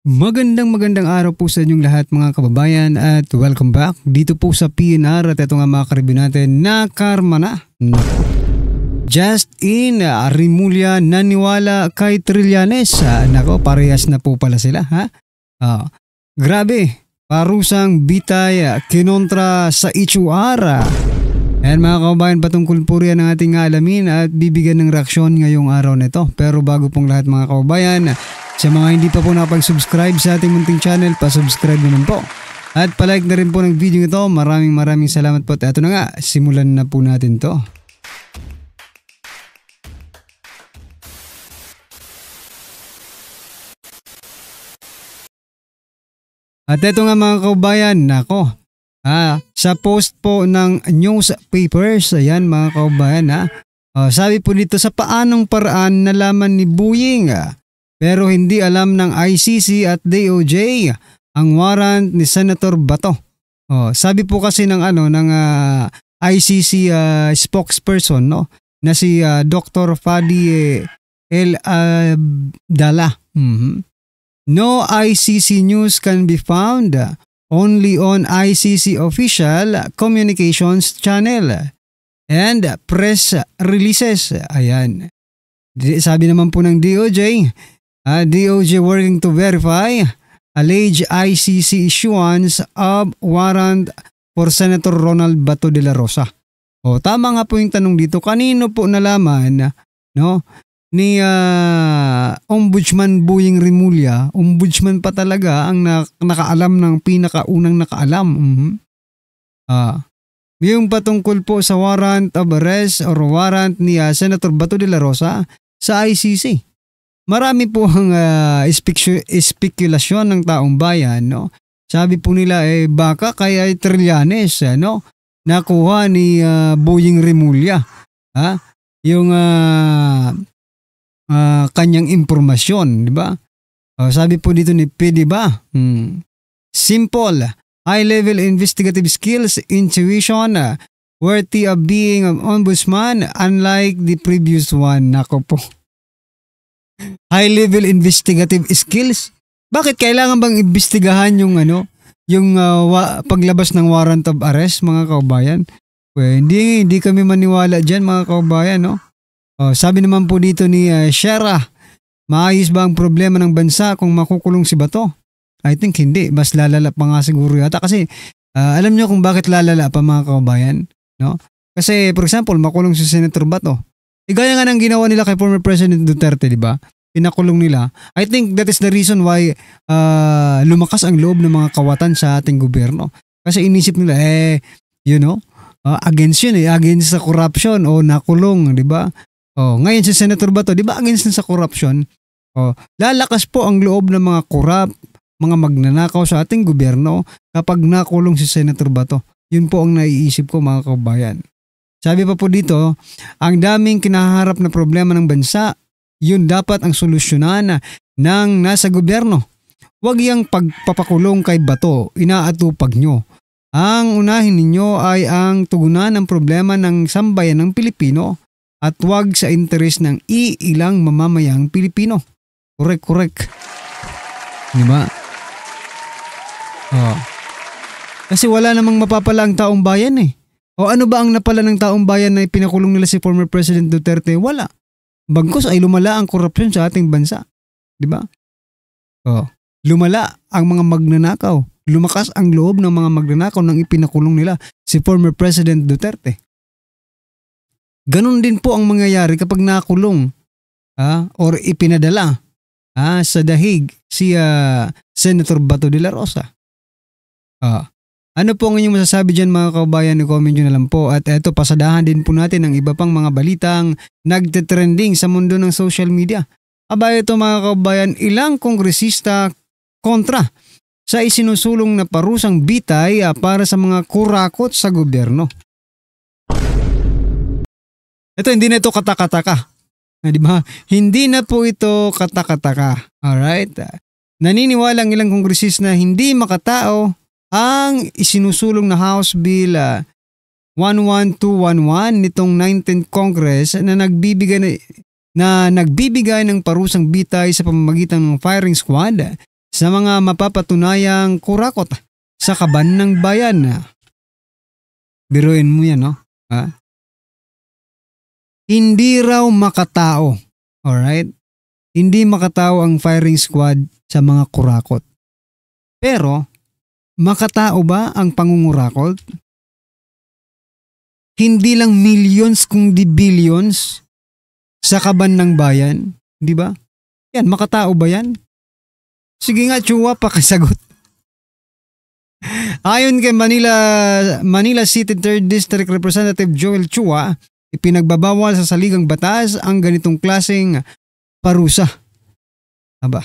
Magandang araw po sa inyong lahat mga kababayan at welcome back dito po sa PNR at ito nga mga karibyo natin na karma na. Just in, Rimulya naniwala kay Trillanes. Nako, parehas na po pala sila ha. Grabe, parusang bitay kinontra sa Ichuara. Ayan mga kababayan, patungkol po riyan ang ating alamin at bibigyan ng reaksyon ngayong araw nito. Pero bago pong lahat mga kababayan, sa mga hindi pa po nakapag-subscribe sa ating munting channel, pa-subscribe naman po. At palike na rin po ng video ito. Maraming salamat po. At ito na nga, simulan na po natin to. At ito nga mga kababayan, nako. Sa post po ng newspapers, ayan mga kababayan sabi po dito, sa paanong paraan nalaman ni Boying pero hindi alam ng ICC at DOJ ang warrant ni Senator Bato. Sabi po kasi ng ICC spokesperson na si Dr. Fadi El Abdallah. No ICC news can be found only on ICC official communications channel and press releases. Ayan. Sabi naman po ng DOJ, DOJ working to verify alleged ICC issuance of warrant for Senator Ronald Bato de la Rosa. Tama nga po yung tanong dito. Kanino po nalaman ni Ombudsman Boying Rimulya? Ombudsman pa talaga ang nakaalam ng pinakaunang nakaalam. Yung patungkol po sa warrant of arrest or warrant ni Senator Bato de la Rosa sa ICC. Marami po ang spekulasyon ng taong bayan. Sabi po nila baka kaya Trillanes nakuha ni Boying Rimulya yung kanyang impormasyon, di ba? Sabi po dito ni P, di ba? Simple, high-level investigative skills, intuition, worthy of being an ombudsman, unlike the previous one. Nako po. High-level investigative skills? Bakit kailangan bang imbestigahan yung paglabas ng warrant of arrest, mga kaubayan? Hindi kami maniwala dyan, mga kaubayan, no? Sabi naman po dito ni Shera, maayos ba ang problema ng bansa kung makukulong si Bato? I think hindi, mas lalala pa nga siguro yata kasi alam nyo kung bakit lalala pa mga kababayan? No? Kasi for example, makulong si Senator Bato. Gaya nga ng ginawa nila kay former President Duterte, di ba? Pinakulong nila. I think that is the reason why lumakas ang loob ng mga kawatan sa ating gobyerno. Kasi inisip nila, against yun against sa corruption o nakulong, di ba? Ngayon si Senator Bato, di ba against na sa corruption? Lalakas po ang loob ng mga mga magnanakaw sa ating gobyerno kapag nakulong si Senator Bato. Yun po ang naiisip ko mga kababayan. Sabi pa po dito, ang daming kinaharap na problema ng bansa, yun dapat ang solusyonan ng nasa gobyerno. Huwag yung pagpapakulong kay Bato, inaatupag nyo. Ang unahin ninyo ay ang tugunan ng problema ng sambayan ng Pilipino at wag sa interes ng iilang mamamayang Pilipino. Correct. Diba? Kasi wala namang mapapala ang taong bayan ano ba ang napala ng taong bayan na pinakulong nila si former President Duterte? Wala. Bagkus ay lumala ang korupsyon sa ating bansa. Diba? Lumala ang mga magnanakaw. Lumakas ang loob ng mga magnanakaw nang ipinakulong nila si former President Duterte. Ganon din po ang mangyayari kapag nakulong or ipinadala sa dahig si Senator Bato de la Rosa. Ano po ang inyong masasabi dyan mga kababayan? I-comment nyo na lang po. At eto, pasadahan din po natin ang iba pang mga balitang nagtitrending sa mundo ng social media. Ito mga kababayan, ilang kongresista kontra sa isinusulong na parusang bitay para sa mga kurakot sa gobyerno. Ito, hindi na ito katakataka. Diba? Hindi na po ito katakataka. Alright? Naniniwala ang ilang kongresista na hindi makatao ang isinusulong na House Bill 11211 nitong 19th Congress na nagbibigay ng parusang bitay sa pamamagitan ng firing squad sa mga mapapatunayang kurakot sa kaban ng bayan. Biruin mo yan, no? Ha? Hindi raw makatao. Alright? Hindi makatao ang firing squad sa mga kurakot. Pero, makatao ba ang pangungurakot? Hindi lang millions kundi billions sa kaban ng bayan. Di ba? Yan, makatao ba yan? Sige nga, Chua, pakisagot. Ayon kay Manila City 3rd District Representative Joel Chua, ipinagbabawal sa saligang batas ang ganitong klaseng parusa. Aba,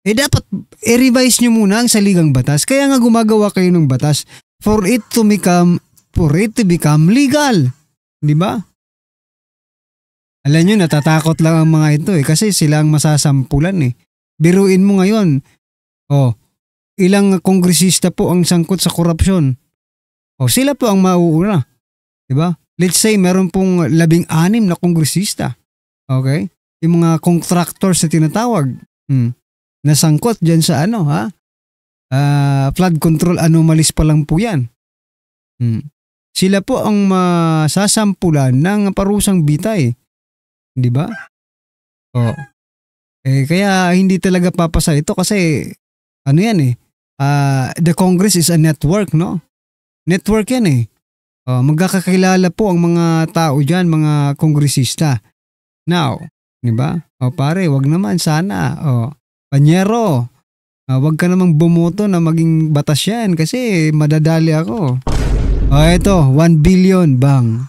dapat i-revise nyo muna ang saligang batas. Kaya nga gumagawa kayo ng batas for it to become legal. Di ba? Alam nyo, natatakot lang ang mga ito kasi sila ang masasampulan Biruin mo ngayon, ilang kongresista po ang sangkot sa korupsyon. Sila po ang mauuna. Diba? Let's say meron pong 16 na kongresista. Okay? Yung mga contractors na tinatawag. Nasangkot dyan sa flood control anomalies pa lang po yan. Sila po ang masasampulan ng parusang bitay. Diba? Kaya hindi talaga papasa ito kasi the Congress is a network, no? Network yan magkakakilala po ang mga tao dyan, mga kongresista. Now, di ba? Pare, wag naman sana. Panyero, wag ka namang bumoto na maging batas yan kasi madadali ako. Ito, 1 billion bang.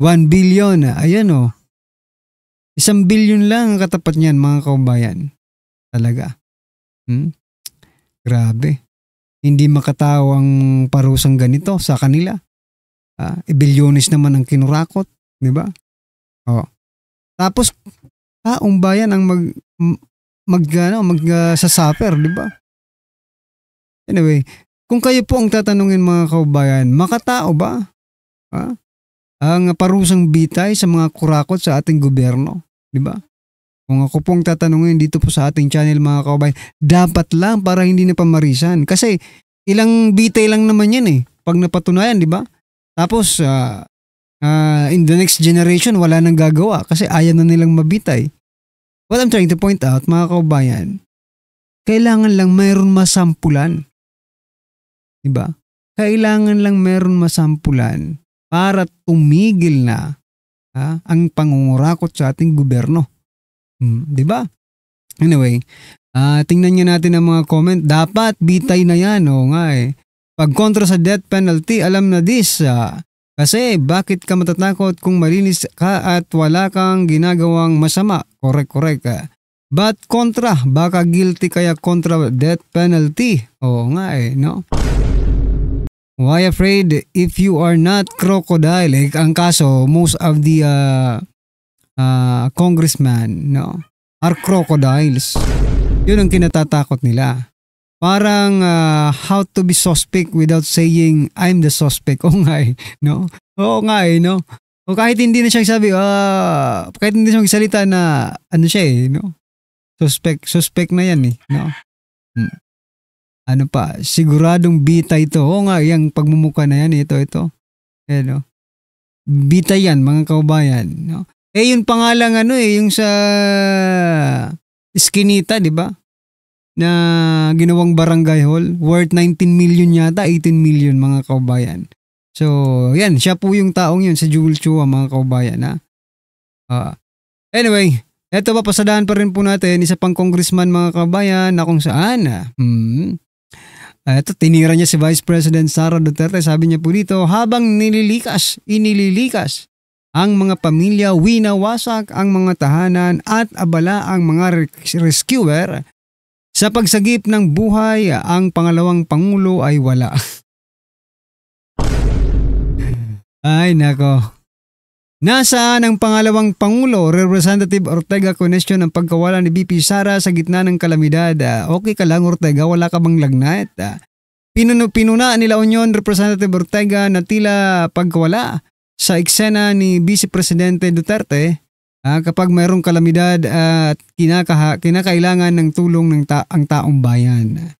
1 billion, ayan 1 billion lang ang katapat niyan, mga kaubayan. Talaga. Grabe. Hindi makatao ang parusang ganito sa kanila. Bilyones naman ang kinurakot, di ba? Tapos taong bayan ang sasuffer, di ba? Anyway, kung kayo po ang tatanungin, mga kaubayan, makatao ba ang parusang bitay sa mga kurakot sa ating gobyerno? Di ba? Kung ako pong tatanungin dito po sa ating channel, mga kaubayan, dapat lang para hindi na pamarisan. Kasi ilang bitay lang naman yan pag napatunayan, di ba? Tapos in the next generation, wala nang gagawa kasi ayaw na nilang mabitay. What I'm trying to point out, mga kaubayan, kailangan lang mayroon masampulan. Di ba? Kailangan lang mayroon masampulan para tumigil na ang pangungurakot sa ating gobyerno. Di ba? Anyway, tingnan nyo natin ang mga comment. Dapat bitay na yan. Pag kontra sa death penalty, alam na this. Kasi bakit ka matatakot kung malinis ka at wala kang ginagawang masama? Correct. But kontra, baka guilty kaya kontra death penalty. No? Why afraid if you are not crocodile? Ang kaso, most of the congressmen are crocodiles. Yun ang kinatatakot nila. Parang how to be suspect without saying I'm the suspect. No? Oo nga no? O kahit hindi na siyang sabi, kahit hindi siyang salita na siya no? Suspect na yan no? Siguradong bitay ito. Yung pagmumuka na yan, ito. Bitay yan, mga kaubayan. No? Yung pangalang yung sa Eskinita, di ba? Na ginawang barangay hall, worth 19 million yata, 18 million, mga kaubayan. So, yan, siya po yung taong yun, sa Joel Chua, mga kaubayan. Anyway, eto pa, pasadahan pa rin po natin, isa pang congressman, mga kaubayan, na kung saan, ito, tinira niya si Vice President Sara Duterte. Sabi niya po dito, habang inililikas ang mga pamilya, winawasak ang mga tahanan at abala ang mga rescuer. Sa pagsagip ng buhay, ang pangalawang pangulo ay wala. Ay nako. Nasaan ang pangalawang pangulo? Representative Ortega question ang pagkawala ni VP Sara sa gitna ng kalamidad. Okay ka lang, Ortega, wala ka bang lagnat? Pinuna nila Union Representative Ortega na tila pagkawala sa eksena ni Vice Presidente Duterte Kapag mayroong kalamidad at kinakailangan ng tulong ng ang taong bayan.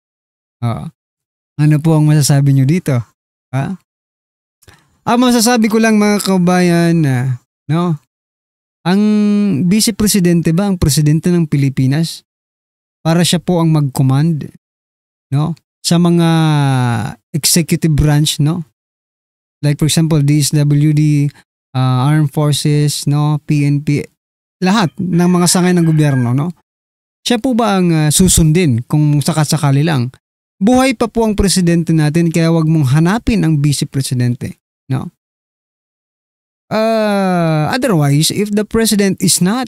Ano po ang masasabi nyo dito? Ang masasabi ko lang mga kabayan, no? Ang Vice Presidente ba, ang Presidente ng Pilipinas, para siya po ang mag-command, no? Sa mga executive branch, no? Like for example, DSWD, Armed Forces, no, PNP, lahat ng mga sangay ng gobyerno, no? Siya po ba ang susundin kung sakasakali lang? Buhay pa po ang presidente natin kaya wag mong hanapin ang vice presidente, no? Otherwise, if the president is not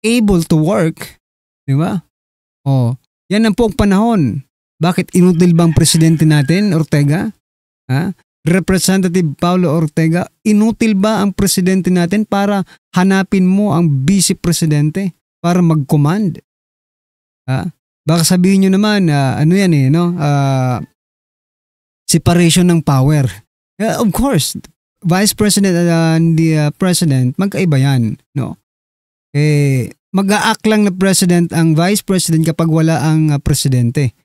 able to work, di ba? Yan ang po ang panahon. Bakit inutil ba ang presidente natin, Ortega? Representative Paulo Ortega, inutil ba ang presidente natin para hanapin mo ang vice presidente para mag-command? Baka sabihin nyo naman, ano yan no? Separation ng power. Of course, vice president and the president, magkaiba yan, no? Mag-a-act lang na president ang vice president kapag wala ang presidente.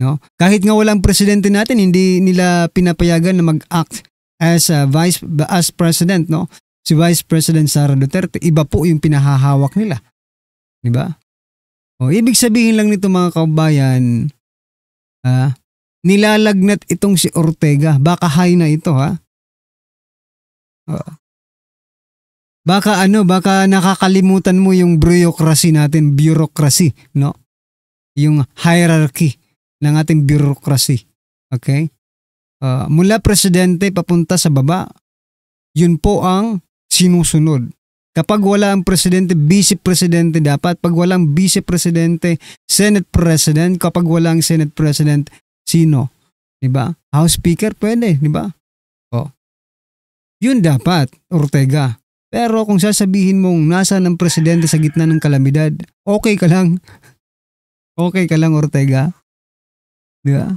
No? Kahit nga walang presidente natin, hindi nila pinapayagan na mag-act as president, no? Si Vice President Sara Duterte, iba po yung pinahahawak nila. Di ba? Ibig sabihin lang nito mga kabayan, nilalagnat itong si Ortega. Baka high na ito, Baka nakakalimutan mo yung bureaucracy natin, bureaucracy, no? Yung hierarchy ng ating bureaucracy. Okay? Mula presidente papunta sa baba, yun po ang sinusunod. Kapag wala ang presidente, vice presidente dapat. Pag walang vice presidente, senate president. Kapag walang senate president, sino? Diba? House speaker, pwede. Diba? Yun dapat, Ortega. Pero kung sasabihin mong nasa ng presidente sa gitna ng kalamidad, okay ka lang. Okay ka lang, Ortega. Diba?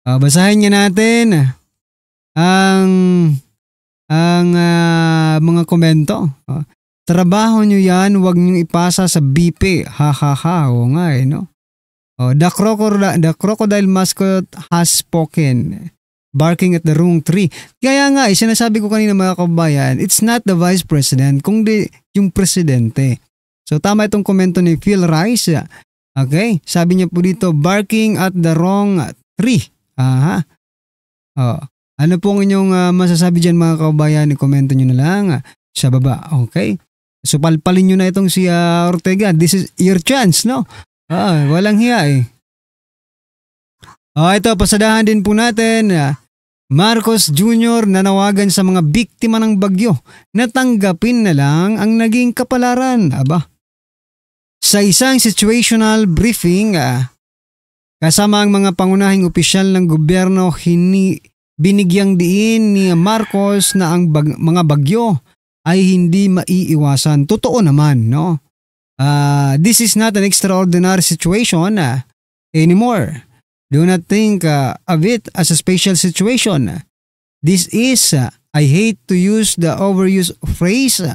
Basahin niya natin ang mga komento. Trabaho nyo yan, huwag nyo ipasa sa BP. Ha ha ha. Oo nga no? The crocodile mascot has spoken. Barking at the wrong tree. Kaya nga, sinasabi ko kanina mga kabayan, it's not the vice president, kundi yung presidente. So tama itong komento ni Phil Rice. Okay, sabi niya po dito, barking at the wrong tree. Ano pong inyong masasabi dyan mga kabayan? I-komento nyo na lang sa baba. Okay? So palpalin nyo na itong si Ortega. This is your chance, no? Walang hiya ito, pasadahan din po natin. Marcos Jr. nanawagan sa mga biktima ng bagyo na tanggapin na lang ang naging kapalaran. Sa isang situational briefing, kasama ang mga pangunahing opisyal ng gobyerno, binigyang diin ni Marcos na ang mga bagyo ay hindi maiiwasan. Totoo naman, no? This is not an extraordinary situation anymore. Do not think of it as a special situation. This is, I hate to use the overused phrase,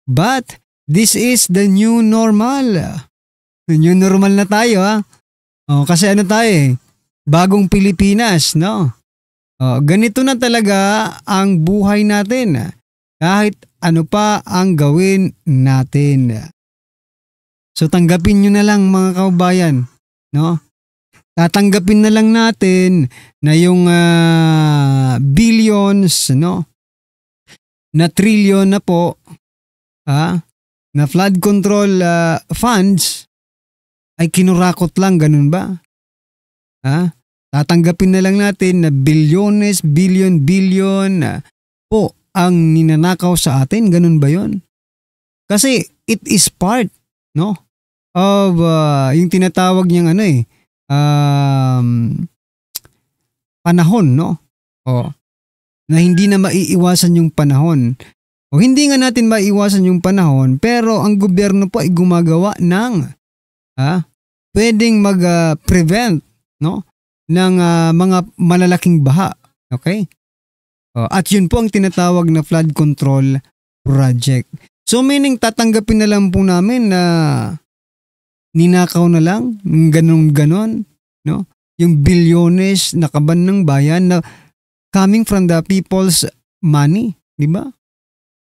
but this is the new normal. New normal na tayo kasi ano tayo bagong Pilipinas, no? Ganito na talaga ang buhay natin. Kahit ano pa ang gawin natin. So tanggapin nyo na lang mga kaubayan, no? Tatanggapin na lang natin na yung billions, no? Na trillion na po, na flood control funds ay kinurakot lang, ganun ba? Tatanggapin na lang natin na billion po ang ninanakaw sa atin, ganun ba yon? Kasi it is part, no? Of yung tinatawag niyang panahon, no? Na hindi na maiiwasan yung panahon. Hindi nga natin maiiwasan yung panahon, pero ang gobyerno po ay gumagawa ng pwedeng mag-prevent, no? Ng mga malalaking baha. Okay? At yun po ang tinatawag na flood control project. So meaning tatanggapin na lang po namin na ninakaw na lang, ganon, no? Yung bilyones na kaban ng bayan na coming from the people's money, di ba?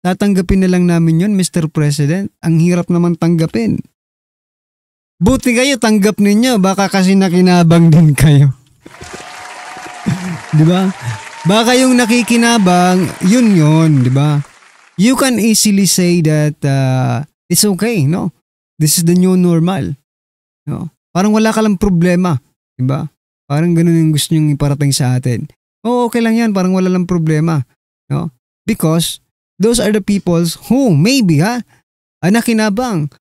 Tatanggapin na lang namin yun, Mr. President. Ang hirap naman tanggapin. Buti kayo, tanggap ninyo. Baka kasi nakinabang din kayo. Di ba? Baka yung nakikinabang, yun, di ba? You can easily say that it's okay, no? This is the new normal. No? Parang wala ka lang problema. Di ba? Parang ganun yung gusto nyong iparating sa atin. Oh, okay lang yan. Parang wala lang problema. No? Because those are the peoples who maybe nakinabang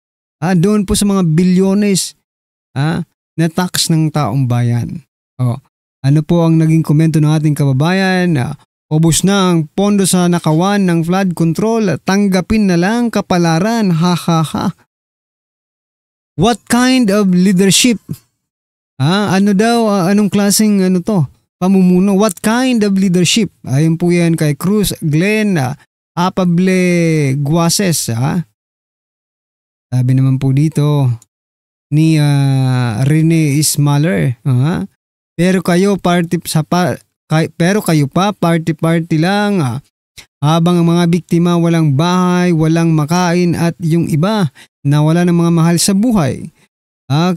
doon po sa mga bilyones na tax ng taong bayan. Ano po ang naging komento ng ating kababayan? Ubos na ang pondo sa nakawan ng flood control, tanggapin na lang kapalaran, ha ha ha. What kind of leadership? Ano daw, anong klaseng pamumuno? What kind of leadership? Ayon po yan kay Cruz Glenn Apable Guases. Sabi naman po dito ni Rene Ismaler. Pero kayo party lang. Habang ang mga biktima walang bahay, walang makain at yung iba na wala ng mga mahal sa buhay.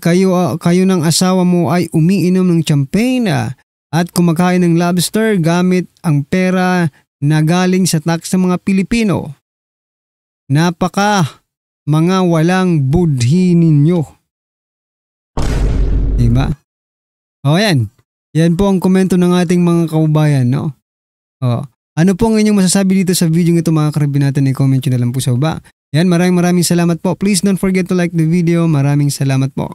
Kayo ng asawa mo ay umiinom ng champagne at kumakain ng lobster gamit ang pera na galing sa tax ng mga Pilipino. Napaka mga walang budhi ninyo. Diba? Yan. Yan po ang komento ng ating mga kaubayan, no? Ano po ang inyong masasabi dito sa video ito, mga karabin natin? I-comment nyo na lang po sa baba. Yan, maraming salamat po. Please don't forget to like the video. Maraming salamat po.